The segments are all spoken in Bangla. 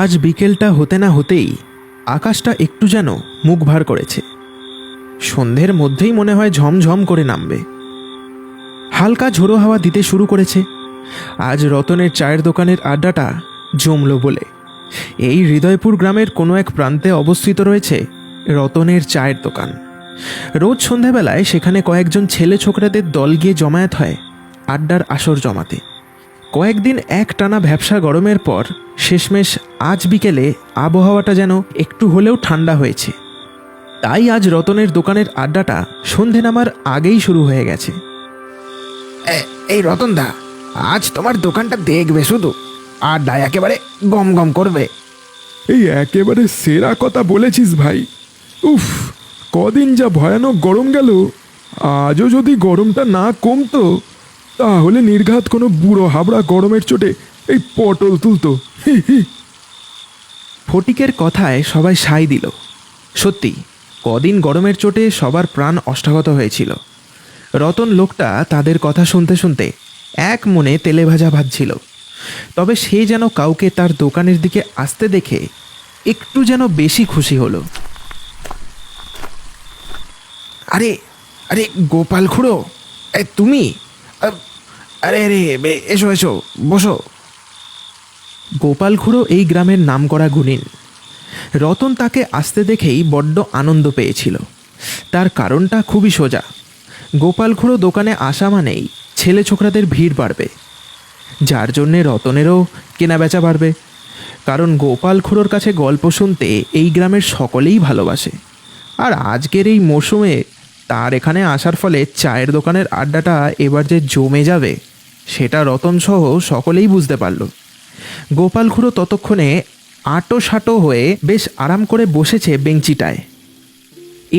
আজ বিকেলটা হতে না হতেই আকাশটা একটু যেন মুখ ভার করেছে। সন্ধ্যের মধ্যেই মনে হয় ঝমঝম করে নামবে। হালকা ঝোড়ো হাওয়া দিতে শুরু করেছে। আজ রতনের চায়ের দোকানের আড্ডাটা জমল বলে এই হৃদয়পুর গ্রামের কোনো এক প্রান্তে অবস্থিত রয়েছে রতনের চায়ের দোকান। রোজ সন্ধ্যাবেলায় সেখানে কয়েকজন ছেলে ছোকরাদের দল গিয়ে জমায়েত হয় আড্ডার আসর জমাতে। কয়েকদিন এক টানা ভ্যাপসা গরমের পর শেষমেশ আজ বিকেলে আবহাওয়াটা যেন একটু হলেও ঠান্ডা হয়েছে। তাই আজ রতনের দোকানের আড্ডাটা সন্ধে নামার আগেই শুরু হয়ে গেছে। এই রতনদা, আজ তোমার দোকানটা দেখবে শুধু, আড্ডা একেবারে গম গম করবে। এই একেবারে সেরা কথা বলেছিস ভাই। উফ, কদিন যা ভয়ানক গরম গেল, আজও যদি গরমটা না কমতো তাহলে নির্ঘাত কোনো বুড়ো হাবড়া গরমের চোটে এই পটল তুলতো। হি হি। ফটিকের কথায় সবাই সায় দিল। সত্যি কদিন গরমের চোটে সবার প্রাণ অষ্টাগত হয়েছিল। রতন লোকটা তাদের কথা শুনতে শুনতে এক মনে তেলে ভাজা ভাজছিল। তবে সে যেন কাউকে তার দোকানের দিকে আসতে দেখে একটু যেন বেশি খুশি হলো। আরে আরে গোপাল খুড়ো, তুমি? আরে আরে, এসো এসো, বসো। গোপাল খুড়ো এই গ্রামের নামকরা গুণিন। রতন তাকে আসতে দেখেই বড্ড আনন্দ পেয়েছিল। তার কারণটা খুবই সোজা। গোপাল খুড়ো দোকানে আসা মানেই ছেলে ছোকরাদের ভিড় বাড়বে, যার জন্যে রতনেরও কেনাবেচা বাড়বে। কারণ গোপাল খুড়োর কাছে গল্প শুনতে এই গ্রামের সকলেই ভালোবাসে। আর আজকের এই মরশুমে তার এখানে আসার ফলে চায়ের দোকানের আড্ডাটা এবার যে জমে যাবে সেটা রতনসহ সকলেই বুঝতে পারল। গোপাল খুড়ো ততক্ষণে আটো সাটো হয়ে বেশ আরাম করে বসেছে বেঞ্চিটায়।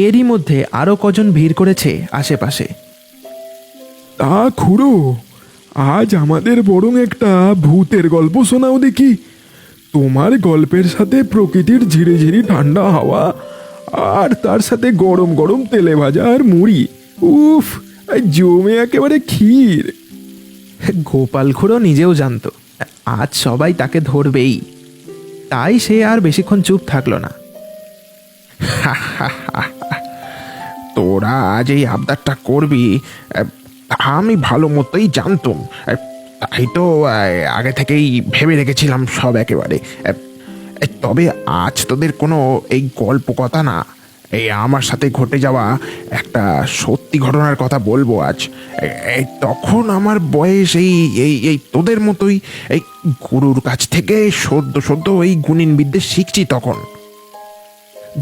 এরই মধ্যে আরও কজন ভিড় করেছে আশেপাশে। তা খুড়ো, আজ আমাদের বরং একটা ভূতের গল্প শোনাও দেখি। তোমার গল্পের সাথে প্রকৃতির ঝিরিঝিরি ঠান্ডা হাওয়া আর তার সাথে গরম গরম তেলে ভাজা আর মুড়ি, উফ, জমে একেবারে ক্ষীর। গোপাল খুড়ো নিজেও জানত আজ সবাই তাকে ধরবেই, তাই সে আর বেশিক্ষণ চুপ থাকলো না। তোরা আজ এই আবদারটা করবি আমি ভালো মতোই জানতুম। তাই তো আগে থেকেই ভেবে রেখেছিলাম সব একেবারে। তবে আজ তোদের কোনো এই গল্প কথা না, এই আমার সাথে ঘটে যাওয়া একটা সত্যি ঘটনার কথা বলবো আজ। এই তখন আমার বয়স এই এই এই তোদের মতোই, এই গুরুর কাছ থেকে সদ্য সদ্য এই গুণিন বিদ্যে শিখছি তখন।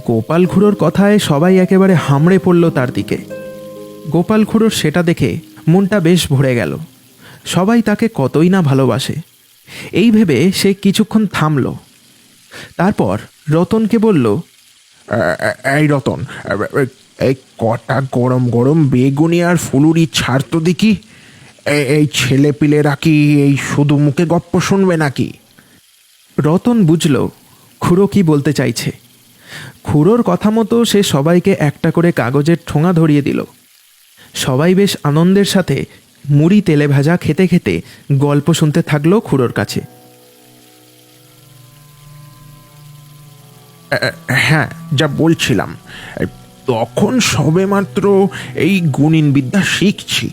গোপাল খুড়োর কথায় সবাই একেবারে হামড়ে পড়ল তার দিকে। গোপাল খুড়োর সেটা দেখে মনটা বেশ ভরে গেল। সবাই তাকে কতই না ভালোবাসে। এই ভেবে সে কিছুক্ষণ থামল। তারপর রতনকে বলল, এই রতন, এই কটা গরম গরম বেগুনি আর ফুলুরি ছাড় তো দেখি। এই ছেলে পিলেরা কি এই শুধু মুখে গপ্প শুনবে নাকি? রতন বুঝল খুড়ো কি বলতে চাইছে। খুড়োর কথা মতো সে সবাইকে একটা করে কাগজের ঠোঙা ধরিয়ে দিল। সবাই বেশ আনন্দের সাথে মুড়ি তেলে ভাজা খেতে খেতে গল্প শুনতে থাকলো খুড়োর কাছে। হ্যাঁ, যা বলছিলাম, তখন সবেমাত্র এই গুণিন বিদ্যা শিখছি।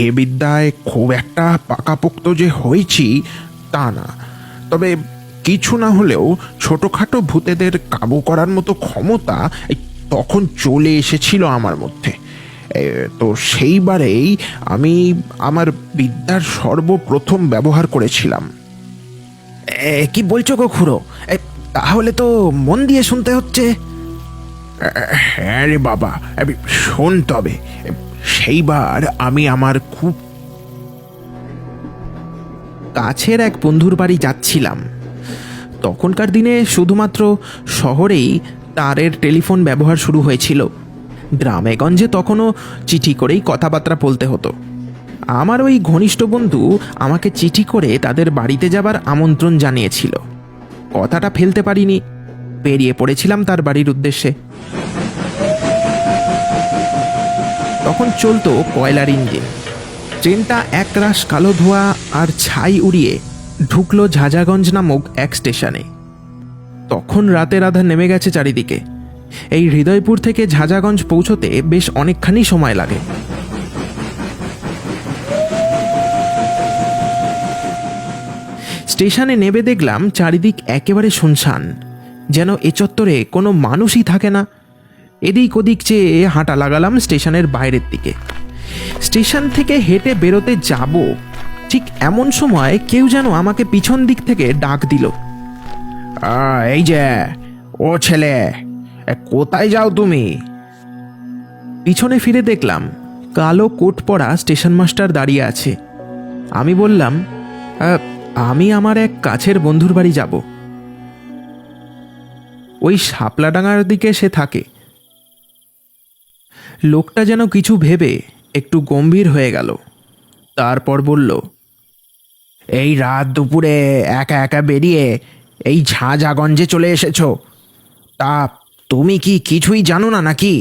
এ বিদ্যায় খুব একটা পাকাপোক্ত যে হয়েছি তা না, তবে কিছু না হলেও ছোটোখাটো ভূতেদের কাবু করার মতো ক্ষমতা তখন চলে এসেছিল আমার মধ্যে। তো সেইবারেই আমি আমার বিদ্যার সর্বপ্রথম ব্যবহার করেছিলাম। কি বলছো গো খুড়ো? তাহলে তো মন দিয়ে শুনতে হচ্ছে। হ্যাঁ রে বাবা, শোন তবে। সেইবার আমি আমার খুব কাছের এক বন্ধুর বাড়ি যাচ্ছিলাম। তখনকার দিনে শুধুমাত্র শহরেই তারের টেলিফোন ব্যবহার শুরু হয়েছিল। গ্রামেগঞ্জে তখনও চিঠি করেই কথাবার্তা বলতে হতো। আমার ওই ঘনিষ্ঠ বন্ধু আমাকে চিঠি করে তাদের বাড়িতে যাবার আমন্ত্রণ জানিয়েছিল। কথাটা ফেলতে পারিনি, বেরিয়ে পড়েছিলাম তার বাড়ির উদ্দেশ্যে। তখন চলতো কয়লার ইঞ্জিন। ট্রেনটা একরাশ কালো ধোঁয়া আর ছাই উড়িয়ে ঢুকলো ঝাঁঝাগঞ্জ নামক এক স্টেশনে। তখন রাতের আধার নেমে গেছে চারিদিকে। এই হৃদয়পুর থেকে ঝাঁঝাগঞ্জ পৌঁছতে বেশ অনেকখানি সময় লাগে। স্টেশনে নেমে দেখলাম চারিদিক একেবারে শুনশান, যেন এ চত্বরে কোনো মানুষই থাকে না। এদিক ওদিক চেয়ে হাঁটা লাগালাম স্টেশনের বাইরের দিকে। স্টেশন থেকে হেঁটে বেরোতে যাব, ঠিক এমন সময় কেউ যেন আমাকে পিছন দিক থেকে ডাক দিল। এই যে, ও ছেলে, কোথায় যাও তুমি? পিছনে ফিরে দেখলাম কালো কোট পরা স্টেশন মাস্টার দাঁড়িয়ে আছে। আমি বললাম, আমি আমার এক কাছের বন্ধুর বাড়ি যাব, ওই শাপলাডাঙ্গার দিকে সে থাকে। লোকটা যেন কিছু ভেবে একটু গম্ভীর হয়ে গেল, তারপর বলল, এই রাত দুপুরে একা একা বেরিয়ে এই ঝাঁঝাগঞ্জে চলে এসেছো? তা তুমি কি কিছুই জানো না নাকি?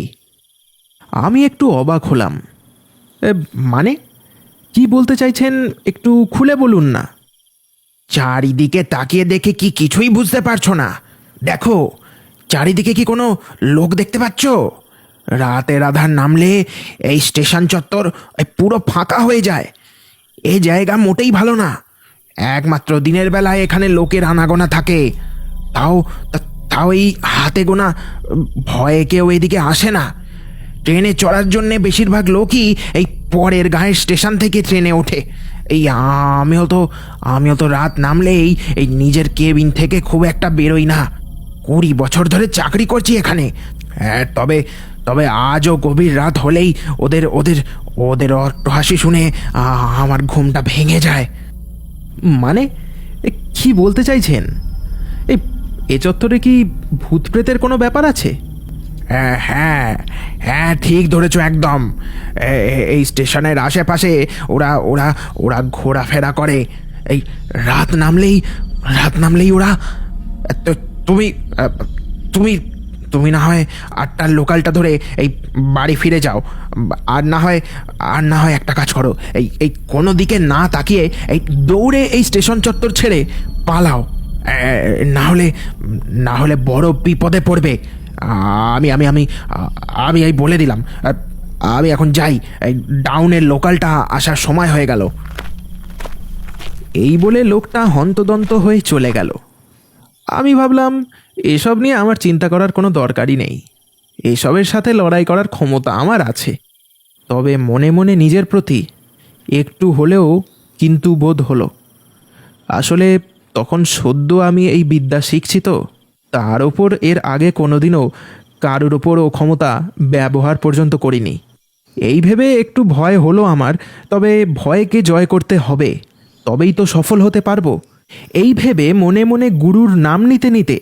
আমি একটু অবাক হলাম। মানে কি বলতে চাইছেন একটু খুলে বলুন না। চারিদিকে তাকিয়ে দেখে কি কিছুই বুঝতে পারছো না? দেখো, চারিদিকে কি কোনো লোক দেখতে পাচ্ছ? রাতের আধার নামলে এই স্টেশন চত্বর পুরো ফাঁকা হয়ে যায়। এই জায়গা মোটেই ভালো না। একমাত্র দিনের বেলায় এখানে লোকের আনাগোনা থাকে, তাও তাও এই হাতে গোনা। ভয়ে কেউ এদিকে আসে না। ট্রেনে চড়ার জন্যে বেশিরভাগ লোকই এই পরের গায়ের স্টেশন থেকে ট্রেনে ওঠে। এই আমিও তো রাত নামলেই এই নিজের কেবিন থেকে খুব একটা বেরোই না। 20 বছর ধরে চাকরি করছি এখানে। হ্যাঁ, তবে আজও গভীর রাত হলেই ওদের ওদের ওদের অট্টহাসি শুনে আমার ঘুমটা ভেঙে যায়। মানে কি বলতে চাইছেন? এ চত্বরে কি ভূত প্রেতের কোনো ব্যাপার আছে? হ্যাঁ হ্যাঁ হ্যাঁ, ঠিক ধরেছ একদম। এই স্টেশনের আশেপাশে ওরা ওরা ওরা ঘোরাফেরা করে। এই রাত নামলেই ওরা। তুমি তুমি তুমি না হয় 8টার লোকালটা ধরে এই বাড়ি ফিরে যাও। আর না হয় একটা কাজ করো, এই কোনো দিকে না তাকিয়ে এই দৌড়ে এই স্টেশন চত্বর ছেড়ে পালাও। না হলে বড় বিপদে পড়বে। আমি আমি আমি আমি এই বলে দিলাম। আমি এখন যাই, এই ডাউনের লোকালটা আসার সময় হয়ে গেল। এই বলে লোকটা হন্তদন্ত হয়ে চলে গেল। আমি ভাবলাম এসব নিয়ে আমার চিন্তা করার কোনো দরকারই নেই, এসবের সাথে লড়াই করার ক্ষমতা আমার আছে। তবে মনে মনে নিজের প্রতি একটু হলেও কিন্তু বোধ হলো। আসলে তখন সদ্য আমি এই বিদ্যা শিখছি, তো তার ওপর এর আগে কোনোদিনও কারোর ওপর ও ক্ষমতা ব্যবহার পর্যন্ত করিনি। এই ভেবে একটু ভয় হলো আমার। তবে ভয়কে জয় করতে হবে, তবেই তো সফল হতে পারবো। এই ভেবে মনে মনে গুরুর নাম নিতে নিতে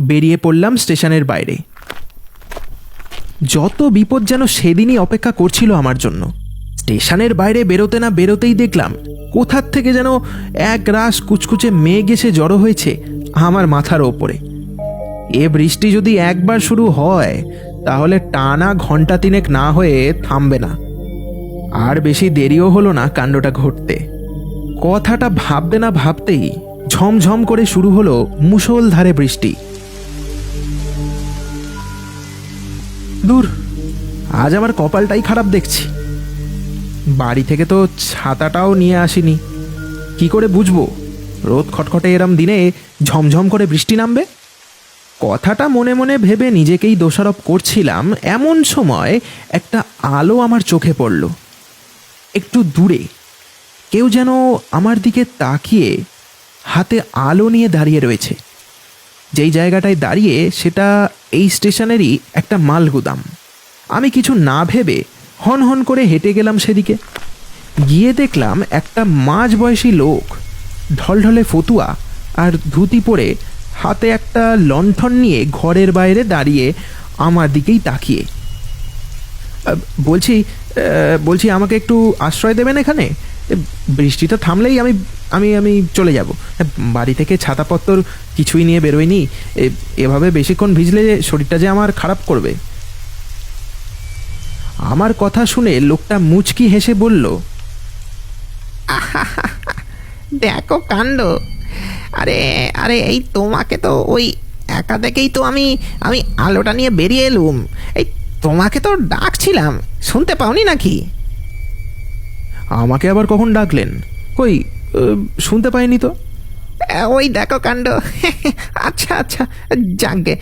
বেরিয়ে পড়লাম স্টেশনের বাইরে। যত বিপদ যেন সেদিনই অপেক্ষা করছিল আমার জন্য। স্টেশনের বাইরে বেরোতে না বেরোতেই দেখলাম কোথার থেকে যেন এক রাশ কুচকুচে মেঘ এসে জড়ো হয়েছে আমার মাথার ওপরে। এ বৃষ্টি যদি একবার শুরু হয় তাহলে টানা ঘন্টা 3 না হয়ে থামবে না। আর বেশি দেরিও হলো না কাণ্ডটা ঘটতে। কথাটা ভাবতে না ভাবতেই ঝমঝম করে শুরু হলো মুষলধারে বৃষ্টি। দূর, আজ আমার কপালটাই খারাপ দেখছি। বাড়ি থেকে তো ছাতাটাও নিয়ে আসিনি। কি করে বুঝবো রোদ খটখটে এরম দিনে ঝমঝম করে বৃষ্টি নামবে? কথাটা মনে মনে ভেবে নিজেকেই দোষারোপ করছিলাম, এমন সময় একটা আলো আমার চোখে পড়ল। একটু দূরে কেউ যেন আমার দিকে তাকিয়ে হাতে আলো নিয়ে দাঁড়িয়ে রয়েছে। যেই জায়গাটায় দাঁড়িয়ে সেটা এই স্টেশনেরই একটা মালগুদাম। আমি কিছু না ভেবে হন হন করে হেঁটে গেলাম সেদিকে। গিয়ে দেখলাম একটা মাঝবয়সী লোক ঢলঢলে ফতুয়া আর ধুতি পরে হাতে একটা লণ্ঠন নিয়ে ঘরের বাইরে দাঁড়িয়ে আমার দিকেই তাকিয়ে। বলছি আমাকে একটু আশ্রয় দেবেন এখানে? বৃষ্টিটা থামলেই আমি আমি আমি চলে যাব। বাড়ি থেকে ছাতাপত্তর কিছুই নিয়ে বেরোয়নি। এভাবে বেশিক্ষণ ভিজলে শরীরটা যে আমার খারাপ করবে। আমার কথা শুনে লোকটা মুচকি হেসে বলল, দেখো কাণ্ড। আরে আরে এই তোমাকে তো ওই একা দেখেই তো আমি আমি আলোটা নিয়ে বেরিয়ে এলুম। এই তোমাকে তো ডাকছিলাম, শুনতে পাওনি নাকি? আমাকে আবার কখন ডাকলেন? কই, শুনতে পাইনি তো। ওই দেখো কাণ্ড। আচ্ছা আচ্ছা, যাকগে,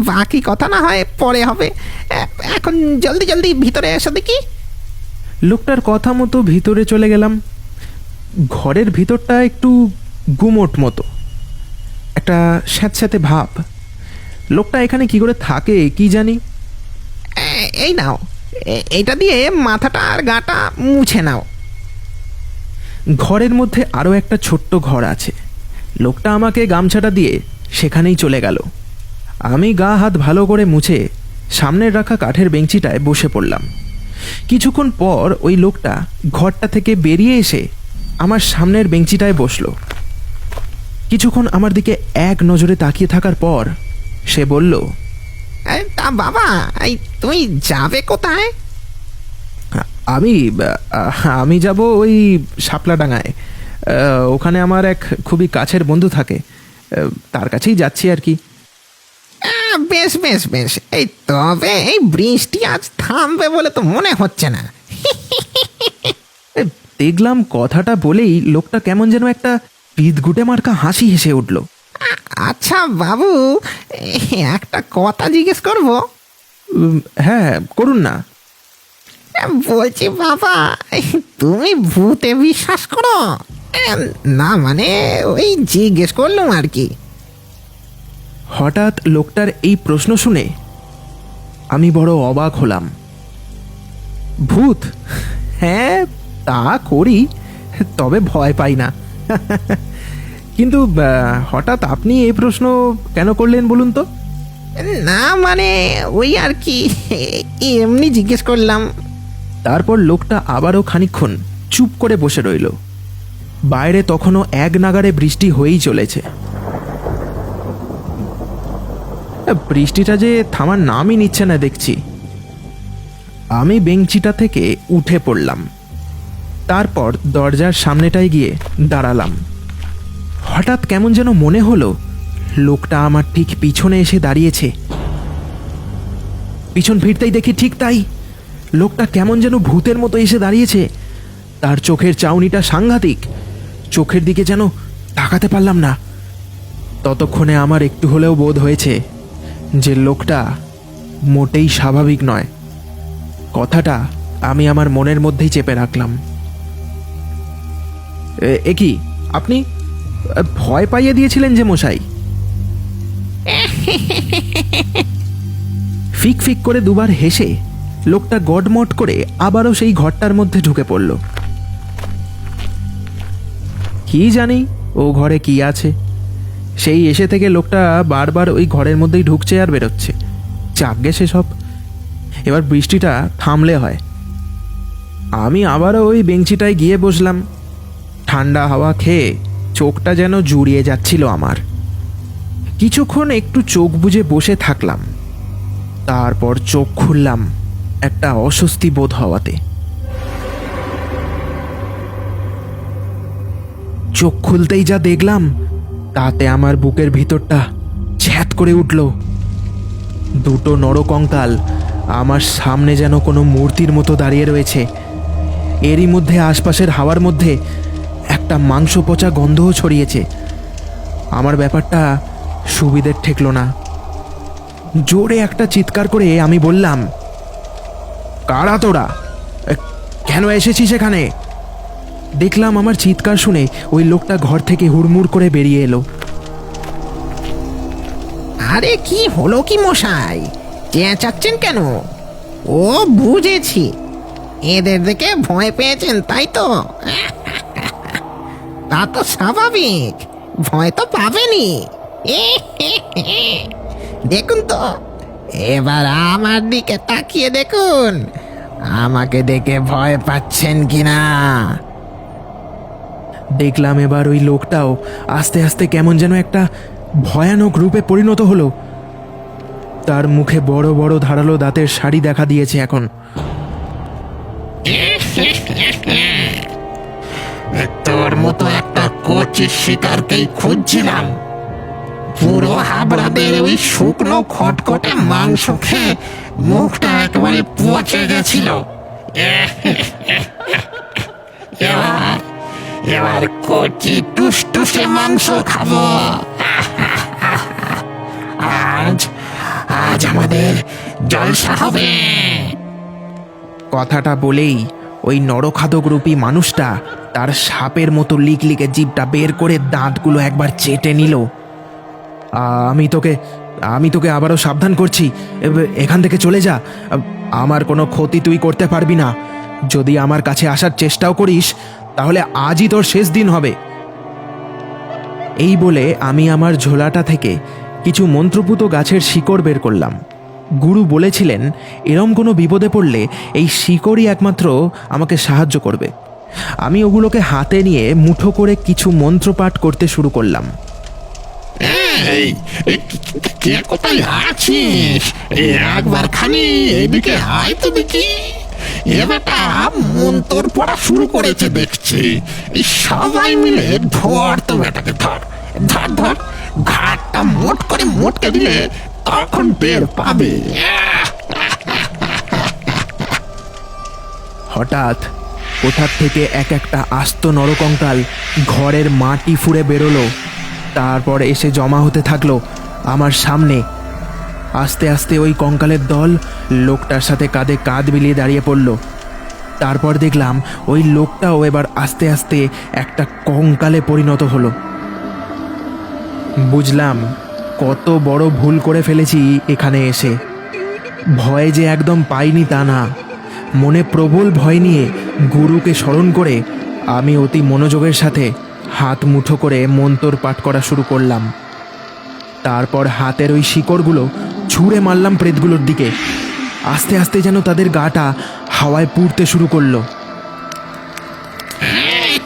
বাকি কথা না হয় পরে হবে। এখন জলদি জলদি ভিতরে এসো দেখি। লোকটার কথা মতো ভিতরে চলে গেলাম। ঘরের ভিতরটা একটু গুমোট মতো, একটা স্যাঁতস্যাঁতে ভাব। লোকটা এখানে কি করে থাকে কি জানি। এই নাও, এইটা দিয়ে মাথাটা আর গাটা মুছে নাও। ঘরের মধ্যে আরও একটা ছোট্ট ঘর আছে। লোকটা আমাকে গামছাটা দিয়ে সেখানেই চলে গেল। আমি গা হাত ভালো করে মুছে সামনের রাখা কাঠের বেঞ্চিটায় বসে পড়লাম। কিছুক্ষণ পর ওই লোকটা ঘরটা থেকে বেরিয়ে এসে আমার সামনের বেঞ্চিটায় বসলো। কিছুক্ষণ আমার দিকে এক নজরে তাকিয়ে থাকার পর সে বলল, তা বাবা, এই তুমি যাবে কোথায়? আমি আমি যাব ওই শাপলাডাঙ্গায়। ওখানে আমার এক খুবই কাছের বন্ধু থাকে, তার কাছেই যাচ্ছি আর কি। বেশ বেশ বেশ, এই তবে এই বৃষ্টি আজ থামবে বলে তো মনে হচ্ছে না। দেখলাম কথাটা বলেই লোকটা কেমন যেন একটা পিতগুটে মার্কা হাসি হেসে উঠল। আচ্ছা বাবু, একটা কথা জিজ্ঞেস করবো? হ্যাঁ, করুন না। বলছি বাবা, তুমি ভূতে বিশ্বাস করো? না মানে ওই জিজ্ঞেস করলাম আর কি। হঠাৎ লোকটার এই প্রশ্ন শুনে আমি বড় অবাক হলাম। ভূত? হ্যাঁ, তা করি, তবে ভয় পাই না। কিন্তু হঠাৎ আপনি এই প্রশ্ন কেন করলেন বলুন তো? না মানে ওই আর কি, এমনি জিজ্ঞেস করলাম। তারপর লোকটা আবারও খানিকক্ষণ চুপ করে বসে রইল। বাইরে তখনও এক নাগাড়ে বৃষ্টি হয়েই চলেছে। বৃষ্টিটা যে থামার নামই নিচ্ছে না দেখছি। আমি বেঞ্চিটা থেকে উঠে পড়লাম। তারপর দরজার সামনেটায় গিয়ে দাঁড়ালাম। হঠাৎ কেমন যেন মনে হলো লোকটা আমার ঠিক পিছনে এসে দাঁড়িয়েছে। পিছন ফিরতেই দেখি ঠিক তাই, লোকটা কেমন যেন ভূতের মতো এসে দাঁড়িয়েছে। তার চোখের চাউনিটা সাংঘাতিক, চোখের দিকে যেন তাকাতে পারলাম না। ততক্ষণে আমার একটু হলেও বোধ হয়েছে যে লোকটা মোটেই স্বাভাবিক নয়। কথাটা আমি আমার মনের মধ্যেই চেপে রাখলাম। এ কি, আপনি ভয় পাইয়ে দিয়েছিলেন যে মশাই? ফিক ফিক করে দুবার হেসে লোকটা গডমট করে আবারও সেই ঘরটার মধ্যে ঢুকে পড়ল। কি জানি ও ঘরে কি আছে, সেই এসে থেকে লোকটা বারবার ওই ঘরের মধ্যেই ঢুকছে আর বেরোচ্ছে। চাপগে সেসব, এবার বৃষ্টিটা থামলে হয়। আমি আবারও ওই বেঞ্চিটায় গিয়ে বসলাম। ঠান্ডা হাওয়া খেয়ে চোখটা যেন জুড়িয়ে যাচ্ছিল আমার। কিছুক্ষণ একটু চোখ বুজে বসে থাকলাম। তারপর চোখ খুললাম একটা অস্বস্তি বোধ হওয়াতে। চোখ খুলতেই যা দেখলাম তাতে আমার বুকের ভিতরটা ছ্যাত করে উঠল। দুটো নরকঙ্কাল আমার সামনে যেন কোনো মূর্তির মতো দাঁড়িয়ে রয়েছে। এরই মধ্যে আশপাশের হাওয়ার মধ্যে একটা মাংস পচা গন্ধও ছড়িয়েছে। আমার ব্যাপারটা সুবিধের ঠেকল না। জোরে একটা চিৎকার করে আমি বললাম, কারা তোরা? কেন এসেছিস এখানে? দেখলাম আমার চিৎকার শুনে ওই লোকটা ঘর থেকে হুড়মুড় করে বেরিয়ে এলো। আরে কি হলো কি মশাই, চেঁচাচ্ছেন কেন? ও বুঝেছি, এদের দেখে ভয় পেয়েছেন তাই তো? তা তো স্বাভাবিক, ভয় তো পাবেনই। দেখুন তো, এবার আমার দিকে তাকিয়ে দেখুন, আমাকে দেখে ভয় পাচ্ছেন কিনা। দেখলাম এবার ওই লোকটাও আস্তে আস্তে কেমন যেন একটা ভয়ানক রূপে পরিণত হলো। তার মুখে বড় বড় ধারালো দাঁতের শাড়ি দেখা দিয়েছে এখন। তোর মতো একটা কচি শিকারকেই খুঁজছিলাম, পুরো হাবড়াদের ওই শুকনো খটখটে মাংস খেয়ে মুখটা একেবারে পচে গেছিল। এবার এবার কচি টুসটুসে মাংস খাবো। আজ আজ আমাদের জলসা হবে। কথাটা বলেই ওই নরখাদকরূপী মানুষটা তার সাপের মতো লিকলিকে জিভটা বের করে দাঁতগুলো একবার চেটে নিল। আমি তোকে আবারও সাবধান করছি, এখান থেকে চলে যা। আমার কোনো ক্ষতি তুই করতে পারবি না। যদি আমার কাছে আসার চেষ্টাও করিস তাহলে আজই তোর শেষ দিন হবে। এই বলে আমি আমার ঝোলাটা থেকে কিছু মন্ত্রপুত গাছের শিকড় বের করলাম। গুরু বলেছিলেন এরম কোনো বিপদে পড়লে এই শিকড়ই একমাত্র আমাকে সাহায্য করবে। আমি ওগুলোকে হাতে নিয়ে মুঠো করে কিছু মন্ত্রপাঠ করতে শুরু করলাম। এই কে কোথায় আছিস? একবার খানি এদিকে আয় তো দেখি। এ বেটা মন্তর পড়া শুরু করেছে দেখছি। এই সবাই মিলে ধর তো বেটাকে, ধর ধর ধর। ঘাটটা মোট করে মোটকে দিলে তখন বের পাবে। হঠাৎ কোথার থেকে এক একটা আস্ত নরকঙ্কাল ঘরের মাটি ফুঁড়ে বেরোলো, তারপর এসে জমা হতে থাকলো আমার সামনে। আস্তে আস্তে ওই কঙ্কালের দল লোকটার সাথে কাঁধে কাঁধ মিলিয়ে দাঁড়িয়ে পড়ল। তারপর দেখলাম ওই লোকটাও এবার আস্তে আস্তে একটা কঙ্কালে পরিণত হলো। বুঝলাম কত বড় ভুল করে ফেলেছি এখানে এসে। ভয় যে একদম পাইনি তা না, মনে প্রবল ভয় নিয়ে গুরুকে স্মরণ করে আমি অতি মনোযোগের সাথে হাত মুঠো করে মন্তর পাঠ করা শুরু করলাম। তারপর হাতের ওই শিকড়গুলো ছুঁড়ে মারলাম প্রেতগুলোর দিকে। আস্তে আস্তে যেন তাদের গাটা হাওয়ায় পুড়তে শুরু করলো।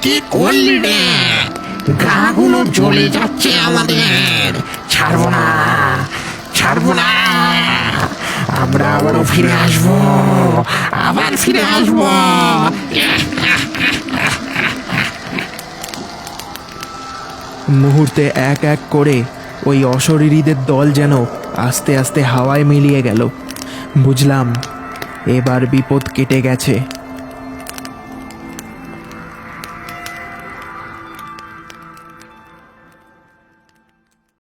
কি করলি রে? গাগুলো জ্বলে যাচ্ছে আমাদের। ছাড়বো না, ছাড়বো না। আমরা আবারও ফিরে আসবো, আবার ফিরে আসবো। মুহূর্তে এক এক করে ওই অশরীরীদের দল যেন আস্তে আস্তে হাওয়ায় মিলিয়ে গেল। বুঝলাম এবার বিপদ কেটে গেছে।